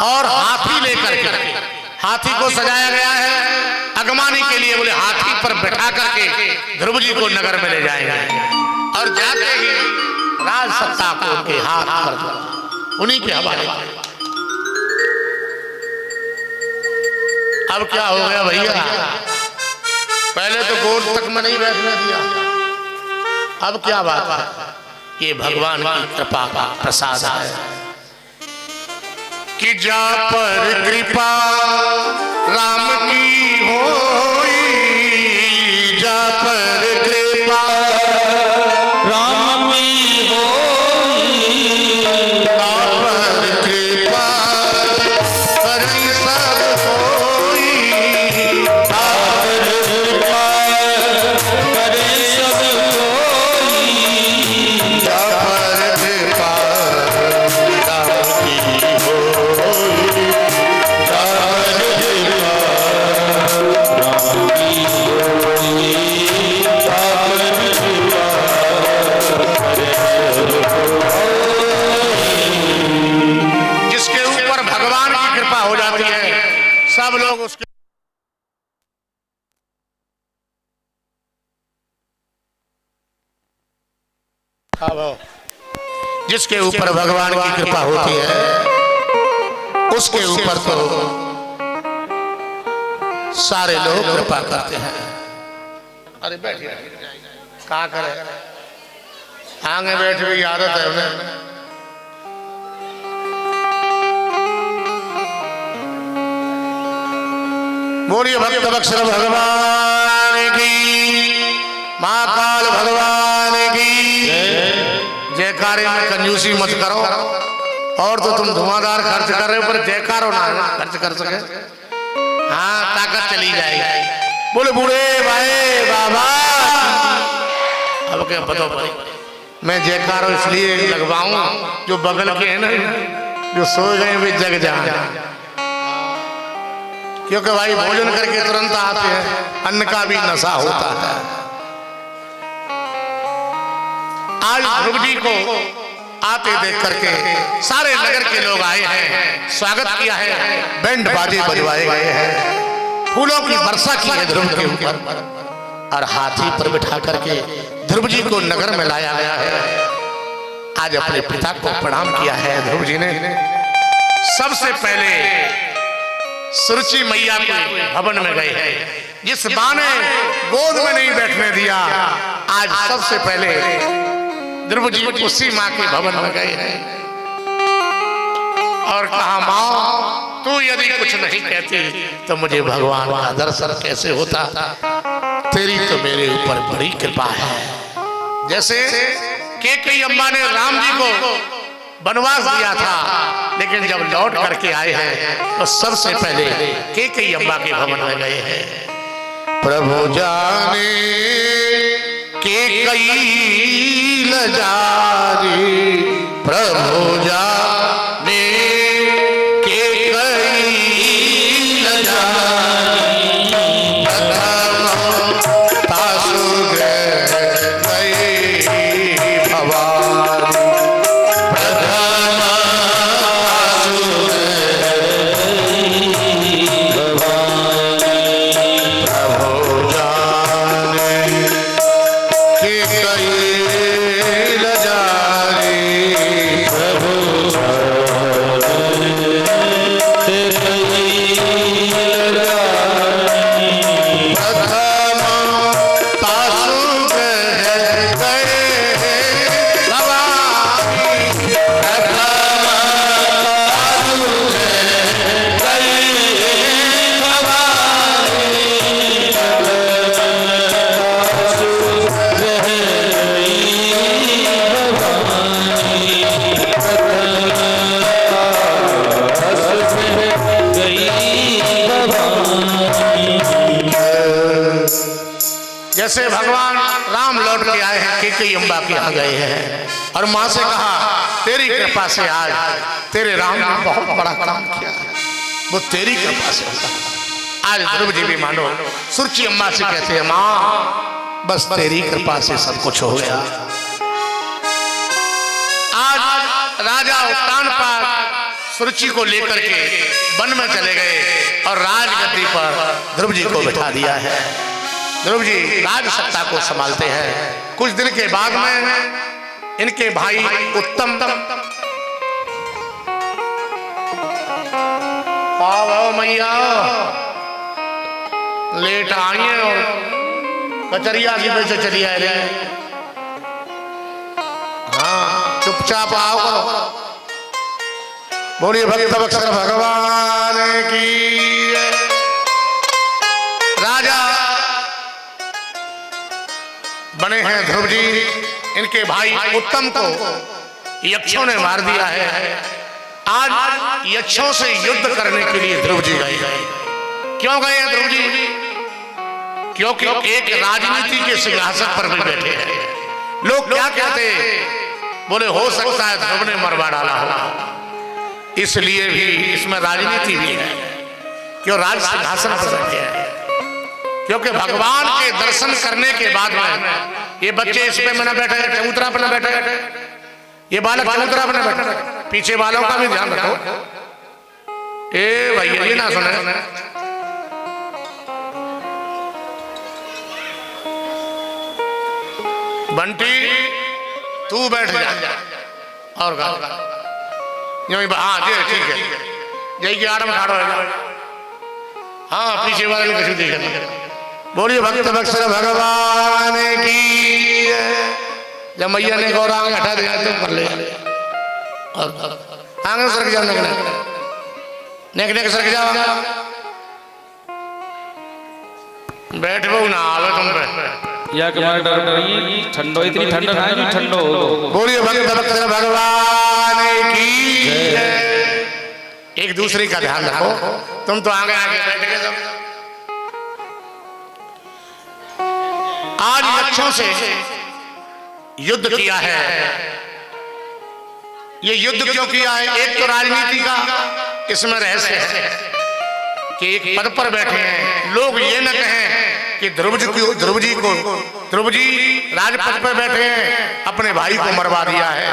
और हाथी लेकर के, हाथी को सजाया गया है अगमानी के लिए। बोले हाथी पर बैठा करके ध्रुव जी को नगर में ले जाएंगे और जाते ही राज सत्ता को उनके हाथ पर उन्हीं के हवाले। अब क्या हो गया भैया, पहले तो गोद तक में नहीं बैठने दिया, अब क्या बात है? ये भगवान की कृपा का प्रसाद है कि जा पर कृपा राम की होई, जा पर कृपा राम की होई, जा पर कृपा करी सब होई, जा पर कृपा करी सब होई, जा पर कृपा राम की होई, जा पर कृपा राम की होई, जा पर कृपा जिसके ऊपर भगवान की कृपा हो जाती है सब लोग उसके जिसके ऊपर भगवान की कृपा होती है उसके ऊपर तो सारे लोग कृपा करते हैं। अरे बैठिए, क्या करे, आगे बैठ भी आदत है उन्हें। बोलिए भक्त बख्शर भगवान की, महाकाल भगवान की जयकारे में कंजूसी मत करो। और तो तुम धुआंधार खर्च कर रहे हो पर जयकारो ना खर्च कर सके, हाँ ताकत चली जाएगी। बोले बूढ़े भाई बाबा, अब क्या पता मैं जयकारो इसलिए लगवाऊं जो बगल के हैं ना, जो सो गए वे जग जाए, क्योंकि भाई भोजन करके तुरंत आते हैं, अन्न का भी नशा होता है। आज ध्रुव जी को आते देख करके सारे नगर के लोग आए हैं, स्वागत किया है, बैंड बाजे बजवाए गए हैं, फूलों की वर्षा की है ध्रुव के ऊपर, और हाथी पर बिठा करके ध्रुव जी को नगर में लाया गया है। आज अपने पिता को प्रणाम किया है ध्रुव जी ने। सबसे पहले सुरुचि मैया के भवन में गए हैं, जिस मां ने गोद में नहीं बैठने दिया, आज सबसे पहले ध्रुव जी उसी मां के भवन में गए हैं और कहा मां तू यदि कुछ नहीं कहती तो मुझे भगवान का दर्शन कैसे होता, तेरी तो मेरे ऊपर बड़ी कृपा है। जैसे कैकेयी अम्मा ने राम जी को वनवास दिया था, लेकिन जब लौट करके आए हैं तो सबसे पहले कैकेयी अम्मा के भवन में गए हैं। प्रभु जाने कैकेयी लजारी, प्रभु जाने कैकेयी लजारी, प्रथम तासु गई भवानी, प्रथम तासु गई भवानी, प्रभु जाने कैकेयी लजारी, प्रभु जाने कैकेयी लजारी, प्रथम तासु गए भवानी, प्रथम तासु गए जैसे भगवान राम लौट के आए हैं, कैकेयी अम्बा के यहाँ गए हैं और माँ से कहा तेरी कृपा से आज तेरे राम ने बहुत बड़ा काम किया है, वो तेरी कृपा से होता। आज ध्रुव जी भी मानो सुरुचि अम्मा से कहते हैं माँ बस तेरी कृपा से सब कुछ हो गया। आज राजा उत्तानपाद सुरुचि को लेकर के वन में चले गए और राजगद्दी पर ध्रुव जी को बिठा दिया है। ध्रुव जी राज सत्ता को संभालते हैं। कुछ दिन के बाद में इनके भाई उत्तम आओ मैया लेट आई है और कचरिया की वजह से चली आ रही है। हाँ चुपचाप आओ। बोलिए भक्त बक्सर भगवान की। राजा बने हैं ध्रुव जी। इनके भाई उत्तम को यक्षों ने मार दिया है। आज यक्षों से युद्ध करने के लिए ध्रुव जी गए। क्यों गए हैं ध्रुव जी? क्योंकि एक राजनीति के सिंहासन पर भी बैठे हैं। लोग क्या कहते हैं? बोले हो सकता है ध्रुव ने मरवा डाला हो, इसलिए भी इसमें राजनीति भी है। क्यों राज सिंहासन पर बैठे हैं? क्योंकि भगवान के दर्शन करने के बाद में ये बच्चे इस पे न बैठे, चबूतरा पर न बैठे, ये बालक चबूतरा पर न बैठे। पीछे वालों का भी ध्यान रखो। ए भैया ये ना सुने। बंटी तू बैठ जा और गा। हाँ जी ठीक है, जय की आड़म ठाड़ो है। हाँ पीछे वाले ने कुछ देखा। बोलिए भक्त बक्सर भगवान की। जब मैया ने गौरांग हटा दिया तो कर ले और आगे सरक जाओ। नेक सरक जाओ। बैठ वो ना आवे तुम पे या कमाल डर रही ठंडो इतनी ठंड है कि ठंडो। बोलिए भक्त बक्सर भगवान की। एक दूसरे का ध्यान रखो। तुम तो आगे आगे बैठ गए सब। आज यक्षों से युद्ध किया है। ये युद्ध क्यों किया है? एक तो राजनीति का इसमें रहस्य है कि एक पद पर बैठे हैं। लोग ये न कहें कि ध्रुव जी राजपद पर बैठे हैं, अपने भाई को मरवा दिया है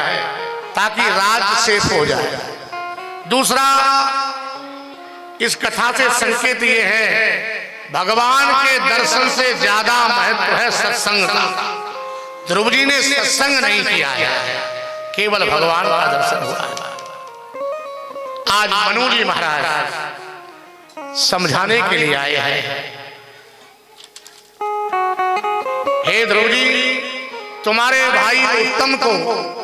ताकि राज सेफ हो जाए। दूसरा, इस कथा से संकेत ये है भगवान के दर्शन से ज्यादा महत्व है सत्संग का। ध्रुव जी ने सत्संग नहीं किया है, केवल भगवान का दर्शन हुआ है। आज मनु जी महाराज समझाने के लिए आए हैं। हे ध्रुव जी, तुम्हारे भाई उत्तम को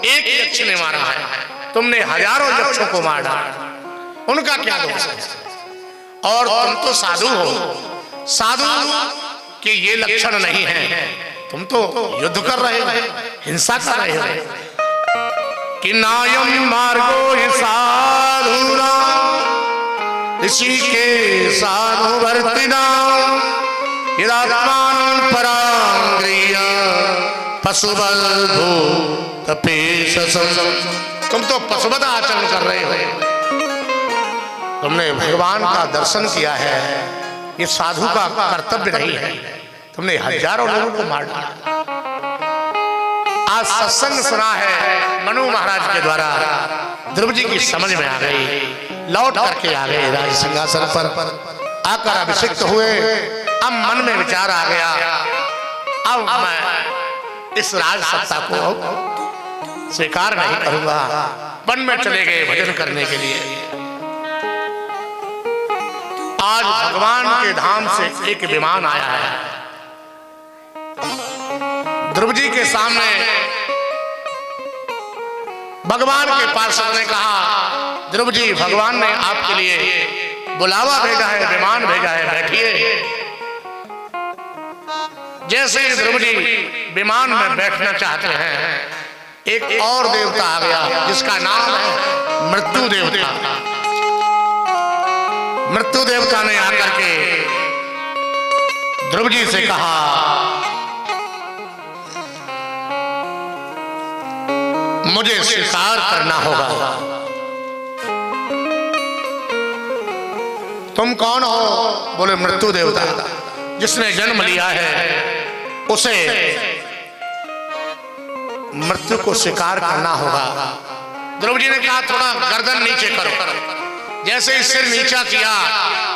एक यक्ष ने मारा है, तुमने हजारों यक्षों को मार डाला, उनका क्या दोष है? और तुम तो साधु हो, साधु के ये लक्षण नहीं है। तुम तो युद्ध कर रहे हो, हिंसा कर रहे हो। कि नायम मार्गो हि साधुना ऋषि के सानुवर्तिना यदात्मान परांग्रिय पशुबल भूत पेशसं। तुम तो पशुवत आचरण कर रहे हो। तुमने भगवान का दर्शन किया है, ये साधु का कर्तव्य नहीं है। तुमने हजारों लोगों को मार डाला। आज सत्संग सुना है मनु महाराज के द्वारा, ध्रुव जी की समझ में आ गई, लौट करके आ गए राज सिंहासन पर आकर अभिषिक्त हुए। अब मन में विचार आ गया, अब मैं इस राज सत्ता को स्वीकार नहीं करूंगा। वन में चले गए भजन करने के लिए। आज भगवान के धाम से एक विमान आया है। ध्रुव जी के सामने भगवान के पार्षद ने कहा, ध्रुव जी भगवान ने आपके लिए बुलावा भेजा है, विमान भेजा है, बैठिए। जैसे ही ध्रुव जी विमान में बैठना चाहते हैं, एक और देवता आ गया जिसका नाम है मृत्यु देवता। मृत्यु देवता ने आकर के ध्रुव जी से कहा, मुझे स्वीकार करना होगा। तुम कौन हो? बोले मृत्यु देवता। जिसने जन्म लिया है उसे मृत्यु को स्वीकार करना होगा। द्रौपदी जी ने कहा थोड़ा गर्दन नीचे करो। जैसे ही सिर नीचा किया,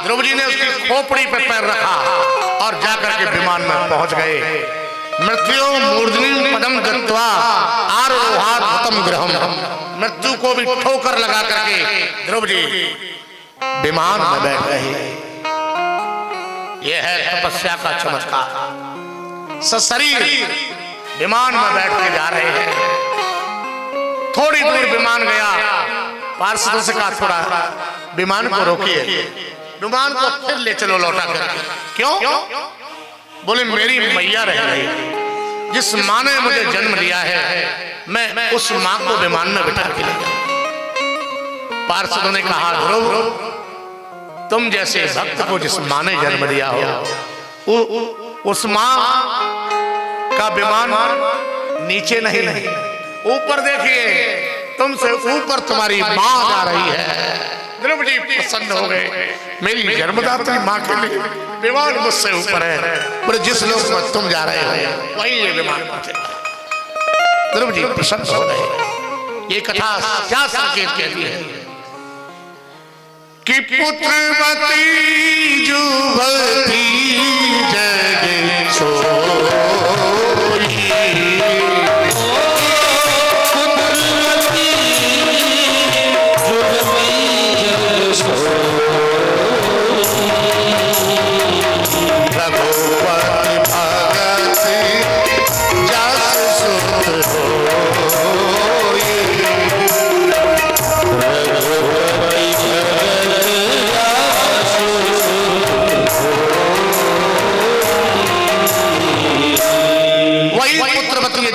द्रौपदी जी ने उसकी खोपड़ी पे पैर रखा और जाकर के विमान में पहुंच गए। मृत्यु मूर्धनि पदम गत्वा आरोहात भूतम गृहम। मृत्यु को भी ठोकर लगा करके द्रौपदी विमान में बैठ गई। यह है तपस्या का चमत्कार। सशरीर विमान में बैठ के जा रहे हैं। थोड़ी दूर विमान गया, पार्षदों से कहा थोड़ा विमान को रोकिए, विमान को फिर ले चलो लौटा कर। क्यों? बोले मेरी मैया रह गई, जिस माँ ने मुझे जन्म दिया है, मैं उस माँ को विमान में बिठा के ले जाऊं। पार्षदों ने कहा ध्रुव, तुम जैसे भक्त को जिस माँ ने जन्म दिया हो, उस माँ का विमान नीचे नहीं, ऊपर देखिए, तुमसे ऊपर तुम्हारी माँ जा रही है। द्रौपदी प्रसन्न हो गए, मेरी जन्मदात्री माँ के लिए विमान मुझसे ऊपर है। बोले जिस लोक में तुम जा रहे हो वही ये विमान पहुंचेगा। द्रौपदी प्रसन्न हो गए। ये कथा क्या संकेत कहती है कि पुत्रवती जुवती जग सोई।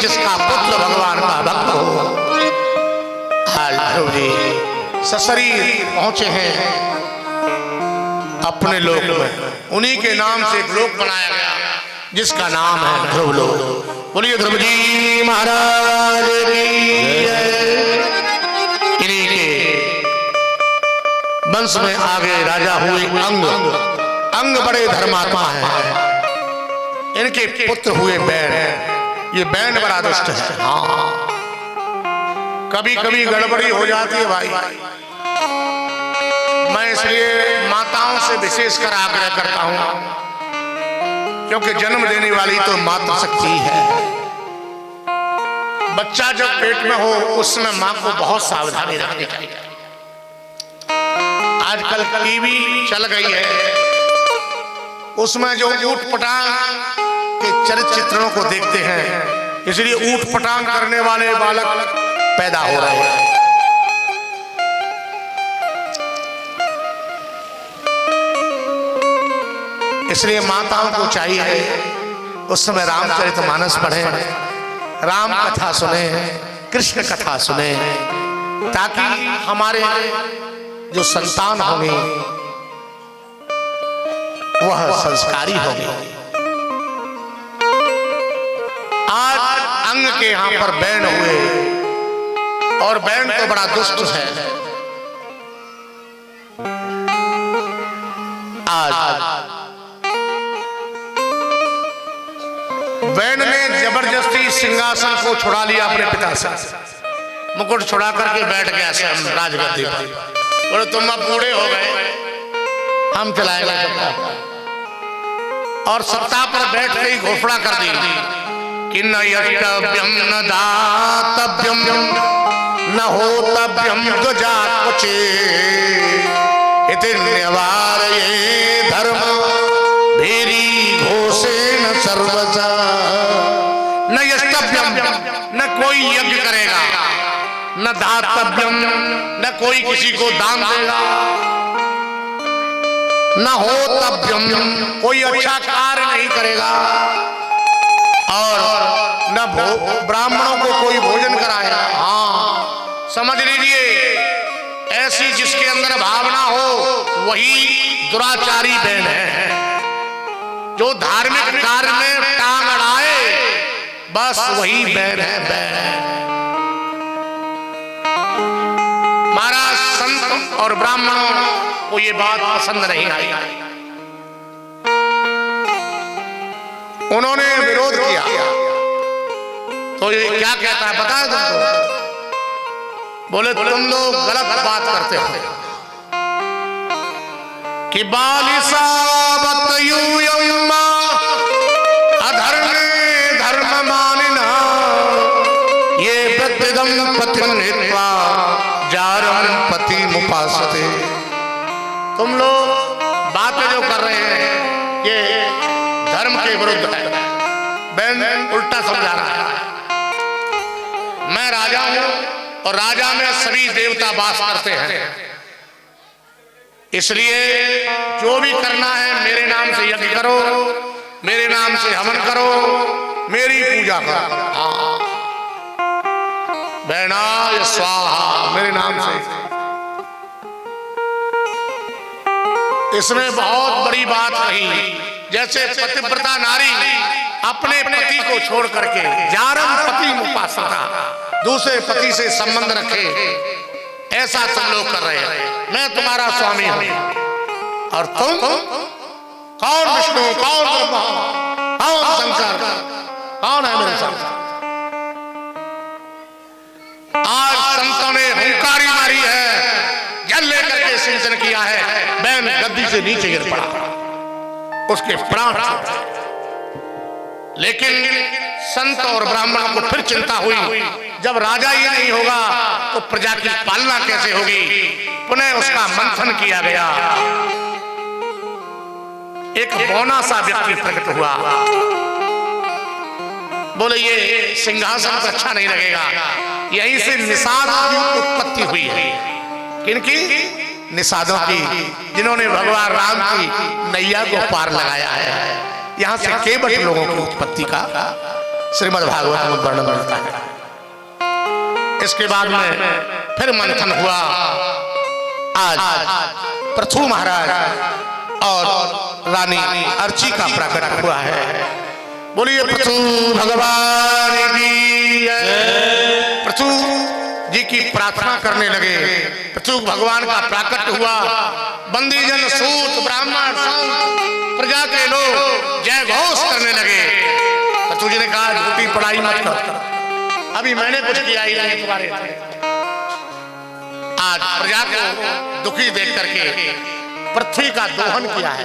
जिसका पुत्र भगवान का भक्त हो। सशरीर पहुंचे हैं अपने लोक में। उन्हीं के नाम से एक लोक बनाया गया जिसका नाम है ध्रुव लोक। बोलिए ध्रुव जी महाराज की जय। इन्हीं के वंश में आगे राजा हुए अंग। अंग बड़े धर्मात्मा हैं। इनके पुत्र हुए बैन। ये बैन बड़ा दुष्ट है। हाँ, कभी कभी गड़बड़ी हो जाती है भाई। मैं इसलिए माताओं से विशेषकर आग्रह करता हूं, क्योंकि जन्म देने वाली तो माता शक्ति है। बच्चा जब पेट में हो उसमें मां को बहुत सावधानी रखनी चाहिए। आजकल टीवी चल गई है, उसमें जो ऊट पटांग के चरित्रों को देखते हैं, इसलिए ऊट पटांग करने वाले बालक पैदा हो रहे हैं। इसलिए माताओं को चाहिए उस समय रामचरितमानस पढ़े, राम कथा सुने, कृष्ण कथा सुने, ताकि हमारे जो संतान होंगे वह संस्कारी होंगे। आज अंग के यहां पर बैन हुए और बैन तो बड़ा दुष्ट है। आज बैन ने जबरदस्ती सिंहासन को छुड़ा लिया अपने पिता से। मुकुट छुड़ा करके बैठ गया राजगद्दी पर। बोले तुम अब बूढ़े हो गए, हम चलाएंगे सत्ता। और सत्ता पर बैठते ही घोषणा कर दी कि न यष्टव्यम न दातव्यम न होतव्यम ध्वजात्वचे इति निवारये धर्म भीरी घोषेण सर्वजा। न यष्टव्यम, न कोई यज्ञ करेगा, न दातव्यम, न कोई किसी को दान देगा, न होतव्यम, कोई अच्छा कार्य नहीं करेगा, और न ब्राह्मणों को कोई भोजन कराएगा। हाँ, समझ लीजिए, ऐसी जिसके अंदर भावना हो वही दुराचारी बैन है। जो धार्मिक कार्य में टांग अड़ाए बस वही बैन है, बैन। महाराज संत और ब्राह्मणों को ये बात पसंद नहीं आई। उन्होंने विरोध किया। तो ये क्या कहता है पता है तुमको? बोले तुम लोग गलत बात करते हो कि बालिसा बतयूयम्मा अधर्मे धर्म मानिना ये प्रत्यदम पतिम हित्वा जारम पति मुपासते। तुम लोग बातें जो कर रहे हैं ये धर्म के विरुद्ध है। बैंड उल्टा समझा रहा है। मैं राजा हूं और राजा में सभी देवता वास करते हैं, इसलिए जो भी करना है मेरे नाम से यज्ञ करो, मेरे नाम से हवन करो, मेरी पूजा करो। बैनाय स्वाहा, मेरे नाम से। इसमें बहुत बड़ी बात कही, जैसे पतिव्रता नारी अपने पति को छोड़ करके जारम पति मुपासना, दूसरे पति से संबंध रखे, ऐसा तुम लोग कर रहे हैं। मैं तुम्हारा स्वामी हूं और तुम कौन विष्णु, कौन ब्रह्मा, कौन शंकर, कौन है मेरे साथ? आज संतों ने हुंकारी मारी है, जल लेकर के सिंचन किया है, बैन गद्दी से नीचे गिर पड़ा, उसके प्राण। लेकिन संत और ब्राह्मणों को फिर चिंता हुई, जब राजा ही नहीं होगा तो प्रजा की पालना कैसे होगी? पुनः उसका मंथन किया गया। एक बौना सा व्यक्ति प्रकट हुआ, बोले ये सिंहासन पर अच्छा नहीं लगेगा। यहीं से निषादों की उत्पत्ति हुई है। किनकी? निषादों की, जिन्होंने भगवान राम की नैया को पार लगाया है। यहां से केवट लोगों की उत्पत्ति का श्रीमद् भागवत में वर्णन मिलता है। इसके बाद में फिर मंथन हुआ। आज पृथु महाराज और रानी अर्ची का प्रकट हुआ है। बोलिए पृथु भगवान की जय। पृथु जी की प्रार्थना करने लगे। पृथु भगवान का प्राकट हुआ। बंदीजन, सूत, ब्राह्मण, प्रजा के लोग जय घोष करने लगे। पृथु जी ने कहा झूठी पढ़ाई मत करो, अभी मैंने कुछ किया ही नहीं तुम्हारे। आज प्रजा को दुखी देख करके पृथ्वी का दोहन किया है,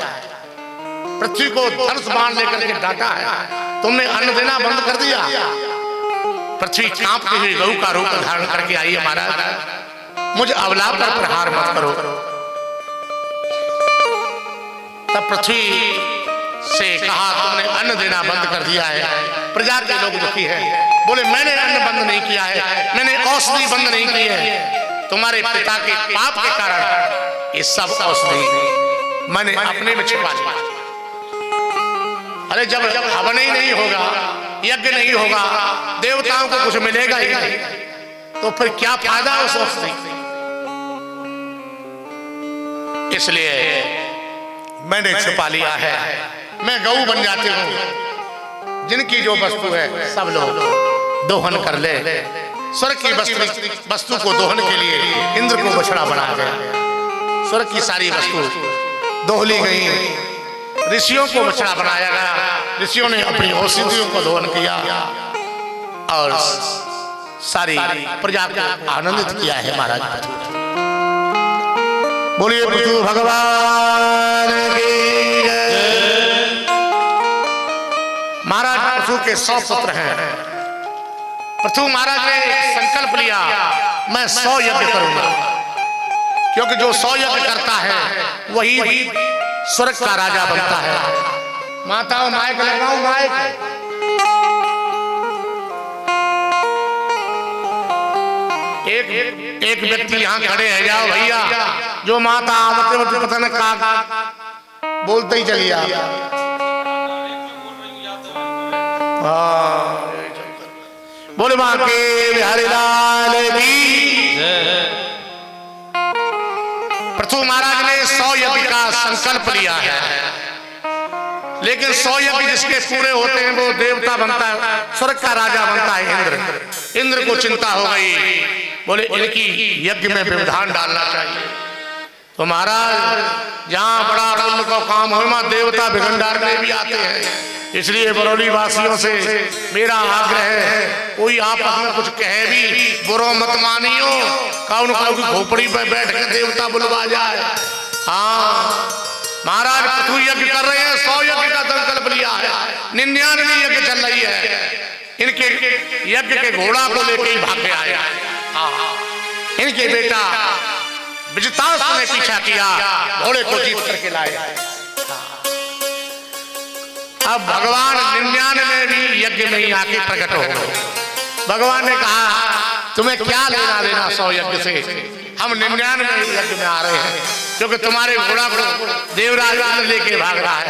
पृथ्वी को धनुष बाण लेकर के डांटा है। तुमने अन्न देना बंद कर दिया। पृथ्वी कांपती हुई गऊ का रूप धारण करके आई है। महाराज मुझे अबला पर प्रहार मत करो। तब पृथ्वी से कहा तुमने अन्न देना बंद कर दिया है, प्रजा के लोग दुखी हैं। बोले मैंने अन्न बंद नहीं किया है, मैंने औषधि बंद नहीं की है, तुम्हारे पिता के पाप के कारण ये सब औषधि मैंने अपने में छिपा लिया। अरे जब हवन ही नहीं होगा, यज्ञ नहीं होगा, देवताओं को कुछ मिलेगा ही नहीं, तो फिर क्या फायदा उस औषधि? इसलिए मैंने छिपा लिया है। मैं गऊ बन जाती हूँ, जिनकी जो वस्तु है सब लोग दोहन कर ले। स्वर्ग की वस्तु को दोहन के लिए इंद्र को बछड़ा बनाया गया। स्वर्ग की सारी वस्तु दोहली गई, ऋषियों को बछड़ा बनाया गया। ऋषियों ने अपनी औषधियों को दोहन किया और सारी प्रजा को आनंदित किया है। महाराज बोलिए पृथु भगवान की जय। महाराज पृथु के 100 पुत्र हैं। पृथु महाराज ने संकल्प लिया मैं 100 यज्ञ करूंगा, क्योंकि जो 100 यज्ञ करता है वही स्वर्ग का राजा बनता है। माताओं माइक लगाओ, माइक। एक व्यक्ति यहाँ खड़े हैं, जाओ भैया, जो माता आवते वक्त पता न का बोलते ही चलिए आप। बोले मां के बिहारी लाल की। पृथु महाराज ने 100 यज्ञ का संकल्प लिया है, लेकिन 100 यज्ञ जिसके पूरे होते हैं वो देवता बनता है, स्वर्ग का राजा बनता है इंद्र। इंद्र को चिंता हो गई, बोले इनकी यज्ञ में व्यवधान डालना चाहिए। तो महाराज जहां बड़ा पुण्य का काम हो, देवता विघ्न डालने भी आते हैं, इसलिए बरौली वासियों से मेरा आग्रह है, कोई आपस में कुछ कहे भी बुरो मत मानियो, कौन कहो की खोपड़ी पे बैठ के देवता बुलवा जाए। हाँ महाराज पृथु यज्ञ कर रहे हैं, 100 यज्ञ का संकल्प लिया है, 99 यज्ञ चल रही है। इनके यज्ञ के घोड़ा को लेकर ही भाग के आए। इनके बेटा विजितांश ने पीछा किया, घोड़े को जीत करके लाए। अब भगवान 99 भी यज्ञ में ही आके प्रकट हो गए। भगवान ने कहा तुम्हें क्या लेना देना 100 यज्ञ से, हम 99 यज्ञ में आ रहे हैं, क्योंकि तुम्हारे घोड़ा को देवराज लेके भाग रहा है।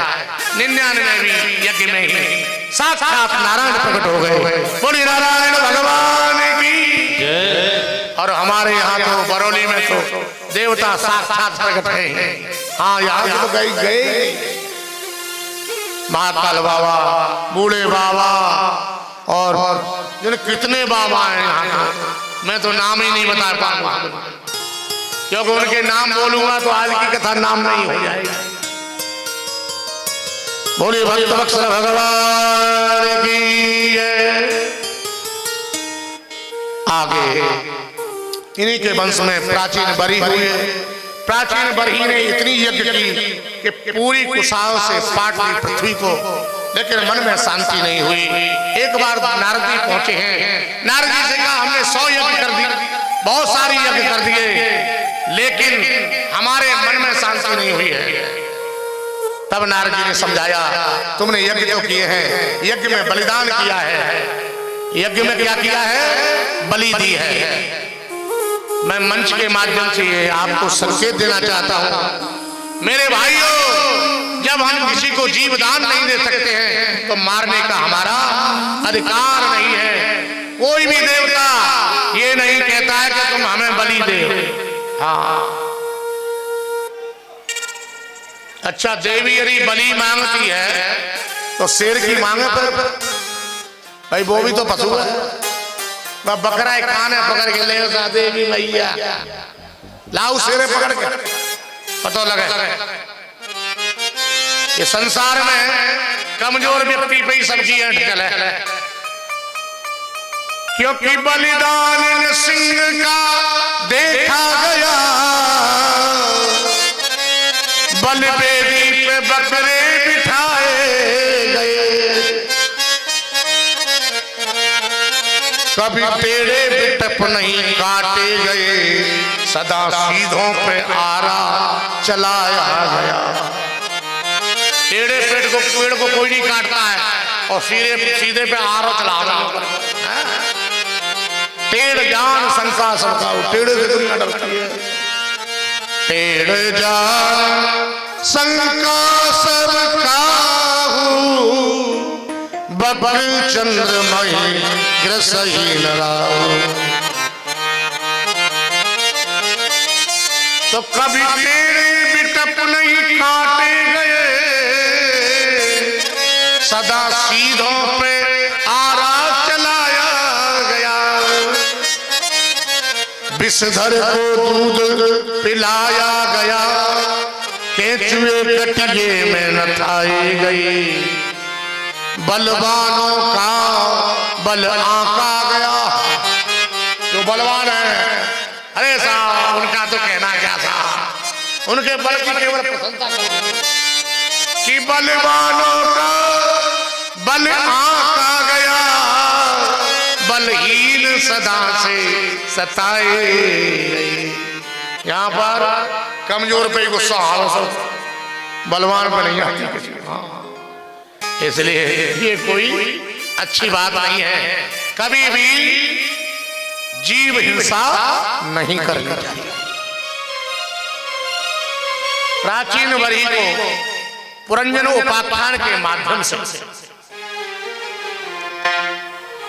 99 भी यज्ञ में ही साक्षात नारायण प्रकट हो गए। बोली नारायण भगवान की जय। और हमारे यहाँ तो बरौली में तो देवता साक्षात प्रकट हैं। हाँ यहाँ तो गए महाकाल बाबा, बूढ़े बाबा और कितने बाबा हैं यहाँ, मैं तो नाम ही नहीं बता पाऊंगा, क्योंकि उनके नाम बोलूंगा तो आज की कथा नाम नहीं हो जाएगी। बोलिए भक्तवत्सल भगवान की जय। आगे इन्हीं के वंश में प्राचीन बरी हुए। प्राचीन बरही ने इतनी यज्ञ की कि पूरी कुशाओं से पाट ली पृथ्वी को, लेकिन मन में शांति नहीं हुई। एक बार नारद जी पहुंचे हैं, नारद जी से कहा हमने 100 यज्ञ कर दिए, बहुत सारी यज्ञ कर दिए, लेकिन हमारे मन में शांति नहीं हुई है। तब नारद जी ने समझाया तुमने यज्ञ तो किए हैं, यज्ञ में बलिदान किया है। यज्ञ में क्या किया है? बलि दी है। मैं मंच के माध्यम से आपको संकेत देना चाहता हूं, मेरे भाइयों, जब हम किसी को जीवदान नहीं दे सकते हैं तो मारने का हमारा अधिकार नहीं है। कोई भी देवता ये नहीं कहता है कि तुम हमें बलि दे। हाँ अच्छा, देवी यदि बलि मांगती है तो शेर की मांगे पर भाई वो भी तो पशु है। वह बकरा एक कान है पकड़ के ले जा देवी मैया, लाऊ शेरे पकड़ के पता लगे। ये संसार में कमजोर व्यक्ति पे ही सबकी अटकल है, क्योंकि बलिदान सिंह का देखा गया, बलवेदी पे बकरे बिठाए गए। कभी टेढ़े बिटप नहीं काटे गए, सदा सीधों पे आरा चलाया गया। टेढ़े पेड़ को कोई नहीं काटता है और सीधे पे आरा चला रहा। टेढ़ जान शंका सबका, टेढ़े से दुनिया डरती है। टेढ़ जान शंका सबका बबल चंद्रमय ग्रसहीन राव। तो कभी टेढ़े बिटप नहीं काटे गए, सदा सीधों पे आरा चलाया गया। विषधर को दूध पिलाया गया, केंचुए कटिये में नथाई गई। बलवानों का बल आंका गया। जो बलवान है, अरे साहब उनका तो कहना क्या था, उनके बल की केवल प्रशंसा कि बलवानों का बल आंका गया, बलहीन सदा से सताए। यहाँ पर कमजोर पे गुस्सा आ, बलवान पे नहीं आती किसी। इसलिए ये कोई अच्छी बात नहीं है, कभी भी जीव हिंसा नहीं करनी चाहिए। प्राचीन बरही को पुरंजन उपाख्यान के माध्यम से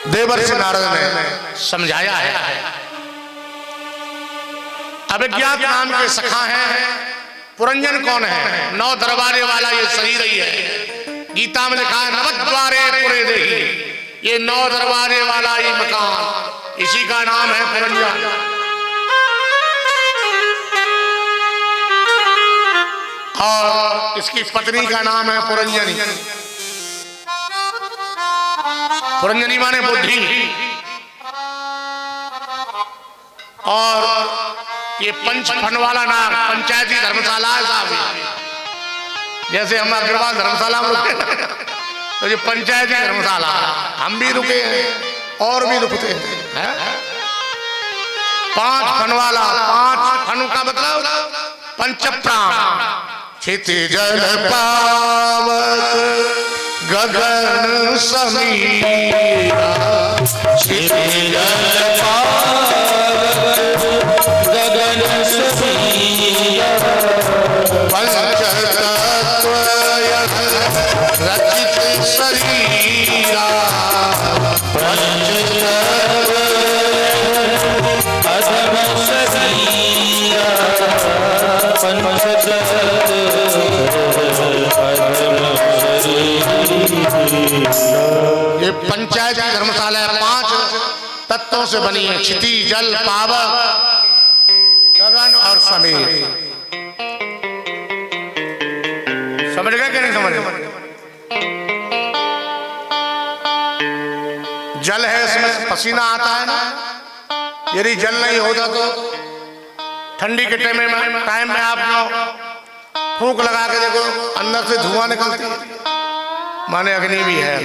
देवर्षि नारद ने समझाया है। अभिज्ञात नाम के सखा हैं। पुरंजन कौन है? 9 दरवाजे वाला ये शरीर ही है। गीता में लिखा है नवद्वारे पुरे देही, ये 9 दरवाजे वाला ये मकान, इसी का नाम है पुरंजन। और इसकी पत्नी का नाम है पुरंजनी। पुरंजनी माने बुद्धि। और ये पंच फन वाला नाम पंचायती धर्मशाला है साहब। जैसे हम अग्रवाल धर्मशाला में रुके तो ये पंचायती धर्मशाला, हम भी रुके हैं और भी रुकते हैं। 5 फन वाला, 5 फन का मतलब पंच प्राण। क्षिति जल पावक गगन समीरा, क्षिति जल गगन समीरा, पंचतत्व रचित शरीरा, पंचतत्व अधम शरीरा, ये पंचायत धर्मशाला है, 5 तत्वों से बनी है। क्षिति जल पावक गगन और समीर। समझ गए कि नहीं समझ गए? जल है, इसमें पसीना आता है ना। यदि जल नहीं होता तो ठंडी के टाइम में आप फूंक लगा के देखो, अंदर से धुआं निकलती है, माने अग्नि भी है,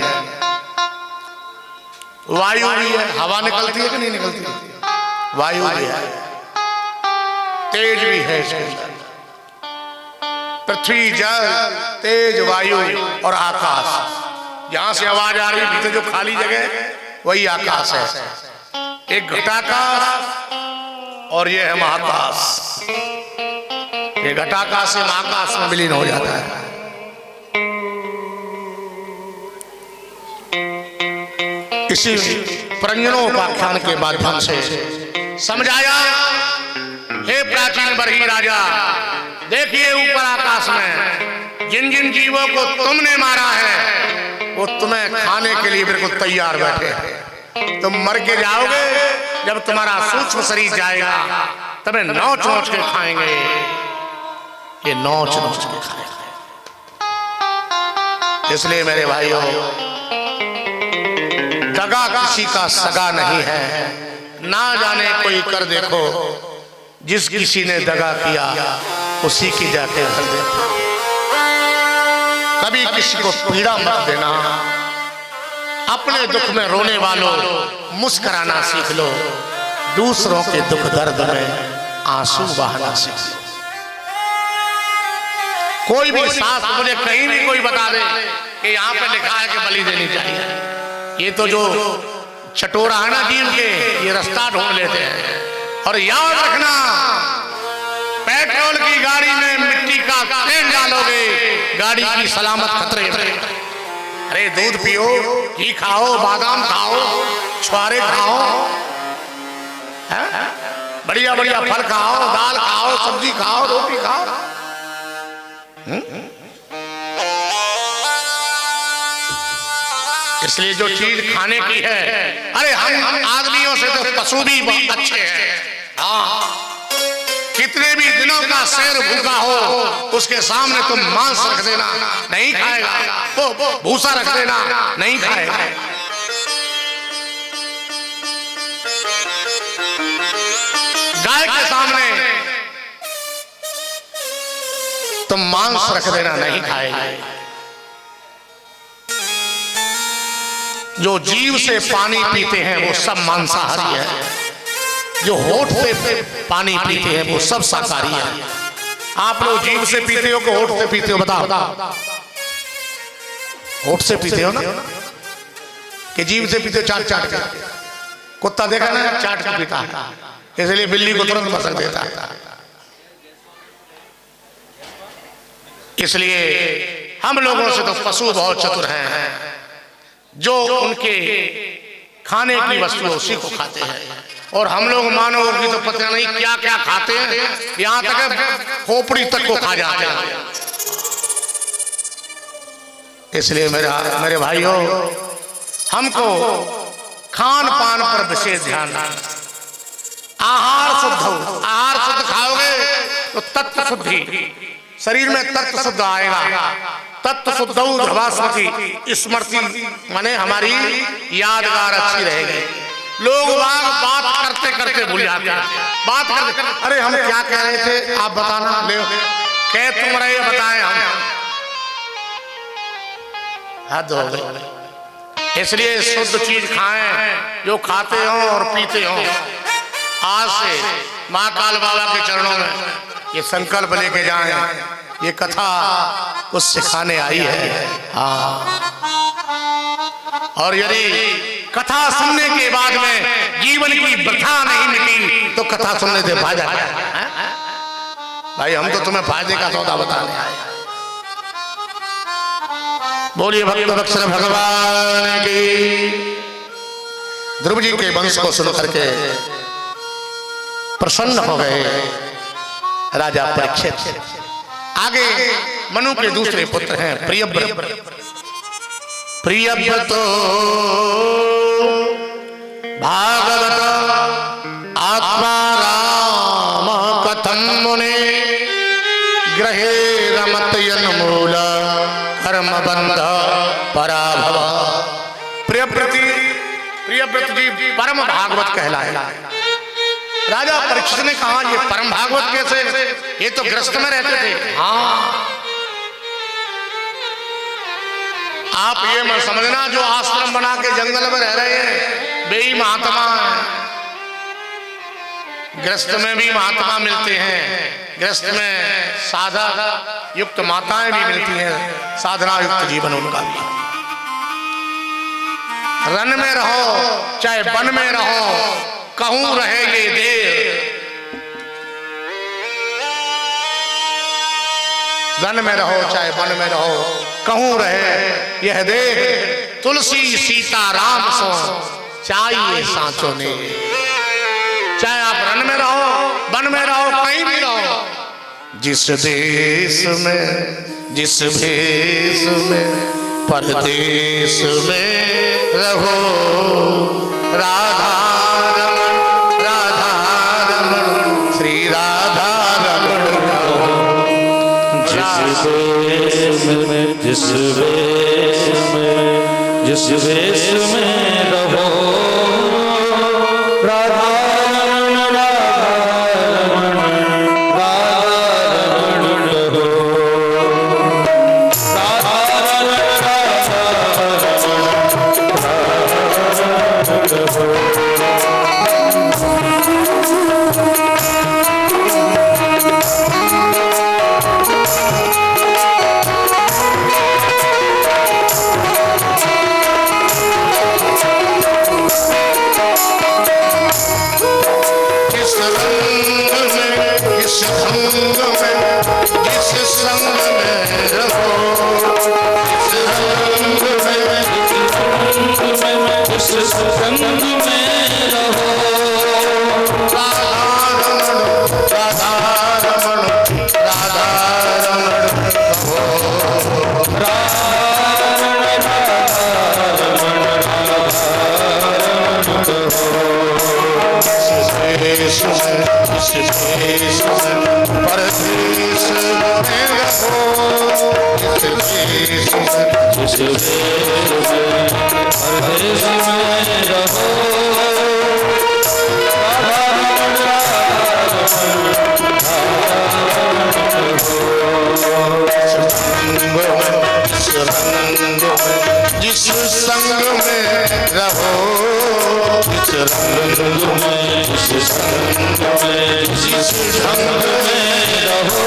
वायु भी है, हवा निकलती है कि नहीं निकलती? वायु भी है, तेज भी है इसके अंदर। पृथ्वी, जल, तेज, वायु और आकाश। जहां से आवाज आ रही है, जो खाली जगह वही आकाश है। एक घटाकाश और ये है महाकाश। ये घटाकाश से महाकाश में विलीन हो जाता है। इसी पुरंजनोपाख्यान के माध्यम से समझाया, हे प्राचीन बरही राजा, देखिए ऊपर आकाश में जिन जिन जीवों को तुमने मारा है वो तुम्हें खाने के लिए बिल्कुल तैयार बैठे हैं। तुम मर के जाओगे, जब तुम्हारा सूक्ष्म शरीर जाएगा तब नोच नोच के खाएंगे। ये नोच नोच के खाएंगे। इसलिए मेरे भाइयों, दगा किसी का सगा नहीं है। ना जाने कोई कर देखो, जिस किसी ने दगा किया उसी की जाके घर देखो। कभी किसी को पीड़ा मत देना। अपने दुख में रोने वालों मुस्कुराना सीख लो, दूसरों के दुख दर्द में आंसू बहाना सीख लो। कोई भी शास्त्र मुझे कहीं भी कोई बता दे कि यहाँ पे लिखा है कि बलि देनी चाहिए, ये तो जो चटोरा है ना जीव के, ये रास्ता ढूंढ लेते हैं। और याद रखना, पेट्रोल की गाड़ी में मिट्टी का तेल डालोगे, गाड़ी की सलामत खतरे में। अरे दूध पियो, घी खाओ, बादाम खाओ, छुआरे खाओ, बढ़िया बढ़िया फल खाओ, दाल खाओ, सब्जी खाओ, रोटी खाओ। इसलिए जो चीज खाने की है, अरे हम आदमियों से तो पशु भी बहुत अच्छे हैं। हाँ, कितने भी दिनों का शेर भूखा हो, उसके सामने तुम मांस रख देना, नहीं खाएगा। वो भूसा रख देना, नहीं खाएगा। गाय के सामने तुम मांस रख देना, नहीं खाएगा। जो जीव से पानी पीते हैं वो सब मांसाहारी है। जो होठ से पानी पीते हैं वो सब शाकाहारी है। आप लोग जीव से पीते हो कि होठ से पीते हो? बताओ। होठ से पीते हो ना, कि जीव से पीते हो चाट चाट के? कुत्ता देखा ना, चाट के पीता है, इसलिए बिल्ली को तुरंत मसक देता है। इसलिए हम लोगों से तो पशु बहुत चतुर हैं, जो उनके खाने की वस्तु उसी को खाते हैं। और हम लोग मानवों की तो पता नहीं क्या क्या खाते हैं, यहाँ तक खोपड़ी तक को खा जाते हैं। इसलिए मेरे भाइयों, हमको खान पान पर विशेष ध्यान रखना। आहार शुद्ध हो, आहार शुद्ध खाओगे तो तत्व शुद्धि, शरीर में तत्व शुद्ध आएगा। तत्व शुद्धौ ध्रुवास्मति स्मृति माने हमारी यादगार अच्छी रहेगी। लोग बात करते करते भूल जाते हैं। बात करते अरे हम क्या कह रहे थे आप बताना, ले कह तुम रहे बताएं हम, हद हो गई। इसलिए शुद्ध चीज खाएं, जो खाते हो और पीते हो। आज से महाकाल बाबा के चरणों में ये संकल्प लेके जाएं, ये कथा कुछ सिखाने आई है। हाँ, और यदि कथा सुनने के बाद में जीवन की वृथा नहीं मिटी तो कथा सुनने से फायदा है। भाई हम तो तुम्हें फायदे का सौदा बताने आए। बोलिए भक्त वत्सल भगवान की। ध्रुव जी के वंश को सुन करके प्रसन्न हो गए राजा परीक्षित। आगे मनु के दूसरे पुत्र हैं प्रियव्रत। प्रियव्रतो भागवत आत्मा राम कथम मुने ग्रहे रमतयन मूल कर्म बंध पराभव। प्रियव्रत जी परम भागवत कहलाए। राजा परीक्षित ने कहा ये परम भागवत कैसे, ये तो ग्रस्त में रहते थे। हाँ, आप ये मत समझना जो आश्रम बना के जंगल में रह रहे हैं वे ही महात्मा हैं। ग्रस्त में भी महात्मा मिलते हैं, ग्रस्त में साधक युक्त माताएं भी मिलती हैं, साधना युक्त जीवन उनका भी। रन में रहो चाहे वन में रहो, कहूं रहे ये देह। वन में रहो चाहे वन में रहो, कहूं रहे यह देह। तुलसी सीता राम सो चाहिए सांचों ने। चाहे आप रन में रहो, वन में रहो, कहीं भी रहो। जिस देश में जिस भेष में परदेश में रहो, राधा रमण राधा रमण श्री राधा रमण रहो। जिस वेश में जिस वेश में रहो, राधा रमण जिस संग में रहो, जिस रंग में जिस संग में जिस ढंग में रहो,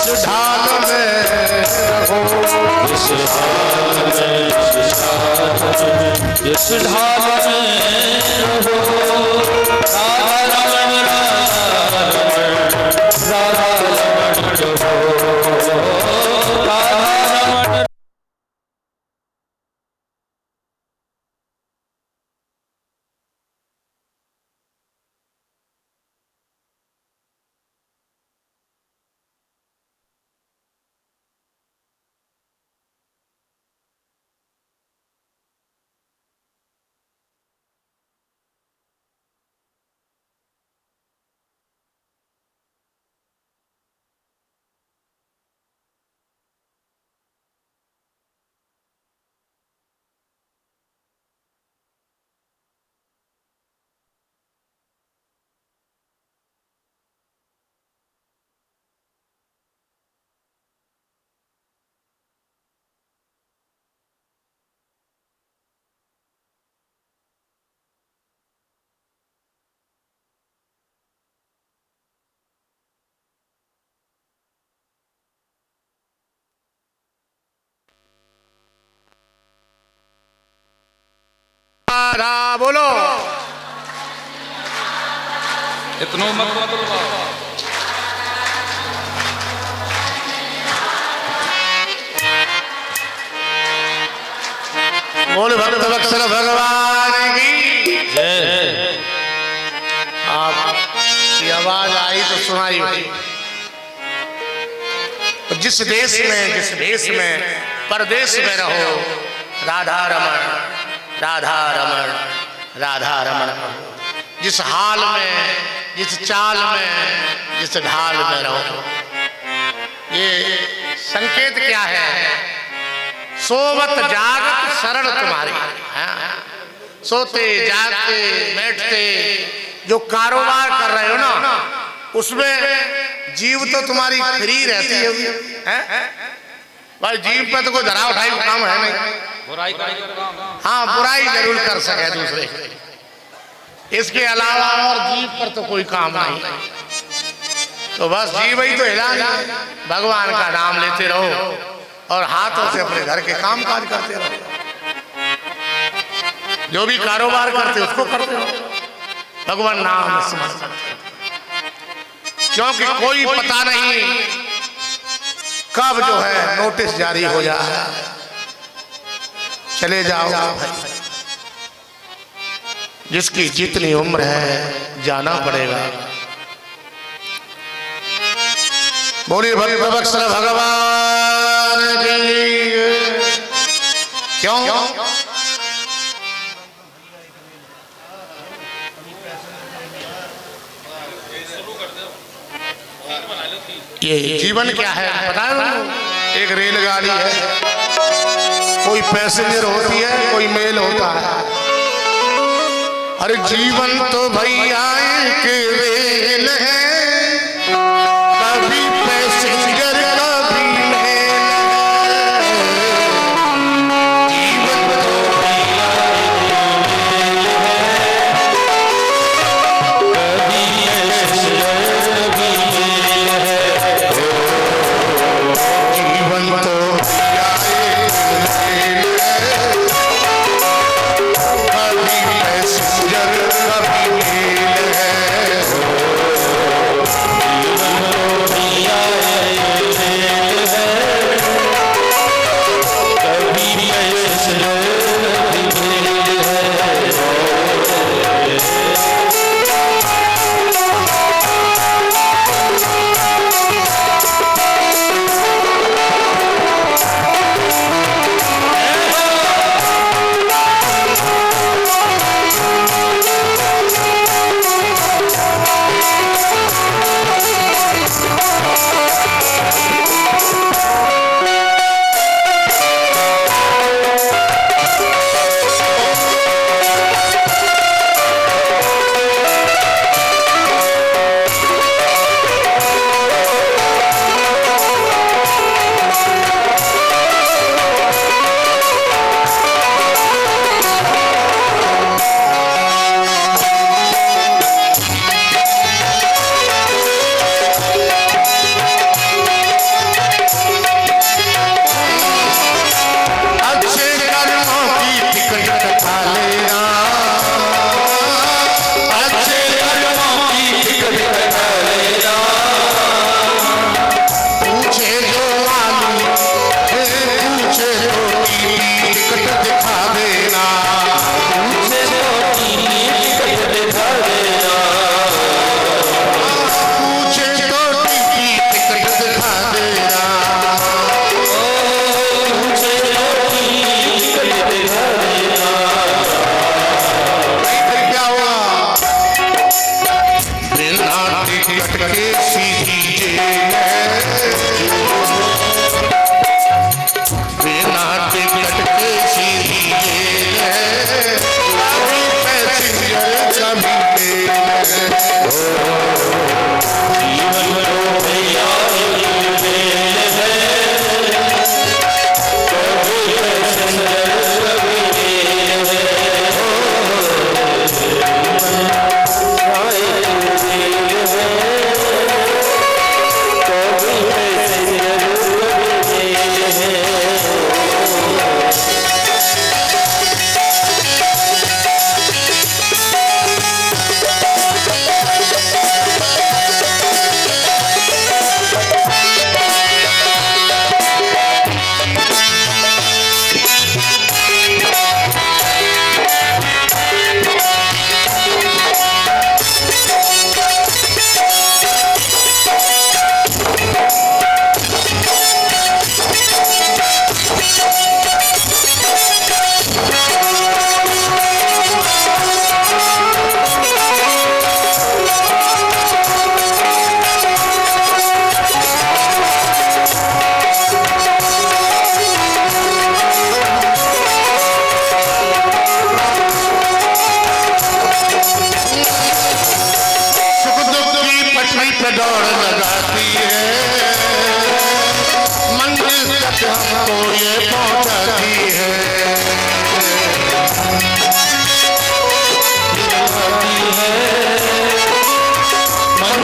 जिस ढाल में रहो, जिस हाल में, जिस ढाल में रहो, राधा रमण राधा रमण रहो, राधा रमण। राधा बोलो। इतनो मत बोलो। बोल भक्त वत्सल भगवान की जय। आपकी आवाज आई तो सुनाई हुई। जिस देश में, जिस देश में, परदेश में रहो, राधा रमण, राधा रमण, राधा रमण। जिस हाल में, जिस चाल में, जिस ढाल में रहो। ये संकेत क्या है? सोवत जागत शरण तुम्हारी। सोते जागते बैठते जो कारोबार कर रहे हो ना, उसमें जीव तो तुम्हारी फ्री रहती है। भाई जीव पे तो कोई धरा उठाई का काम है नहीं। बुराई का काम। हाँ, बुराई जरूर कर सके दूसरे, इसके अलावा और जीव पर तो कोई काम नहीं। तो बस जीव ही तो हिला, भगवान का नाम लेते रहो और हाथों से अपने घर के काम काज करते रहो। जो भी कारोबार करते उसको करते रहो, भगवान नाम स्मरण करते। क्योंकि कोई पता नहीं कब जो है नोटिस जारी हो जाए। चले जाओ भाई, जिसकी जितनी उम्र है जाना पड़ेगा। बोलिए भक्त वत्सल भगवान की। क्यों? ये जीवन क्या है पता है? एक रेलगाड़ी है, कोई पैसेंजर होती है, कोई मेल होता है। अरे जीवन तो भैया एक रेल है, कभी पैसेंजर कभी मेल है। जीवन तो भैया जीवन तो लगाती है